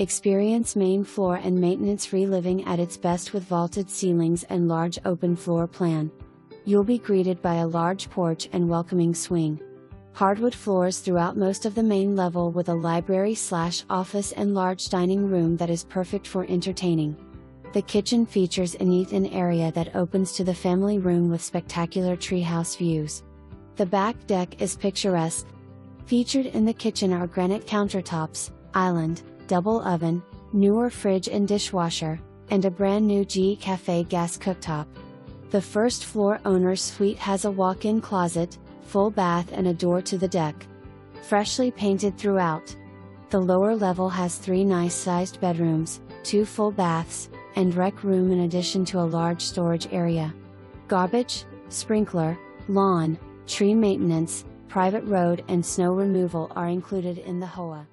Experience main floor and maintenance-free living at its best with vaulted ceilings and large open floor plan. You'll be greeted by a large porch and welcoming swing. Hardwood floors throughout most of the main level with a library/office and large dining room that is perfect for entertaining. The kitchen features a neat area that opens to the family room with spectacular treehouse views. The back deck is picturesque. Featured in the kitchen are granite countertops, island, double oven, newer fridge and dishwasher, and a brand new G Cafe gas cooktop. The first floor owner's suite has a walk-in closet, full bath and a door to the deck. Freshly painted throughout. The lower level has 3 nice-sized bedrooms, 2 full baths, and rec room in addition to a large storage area. Garbage, sprinkler, lawn, tree maintenance, private road and snow removal are included in the HOA.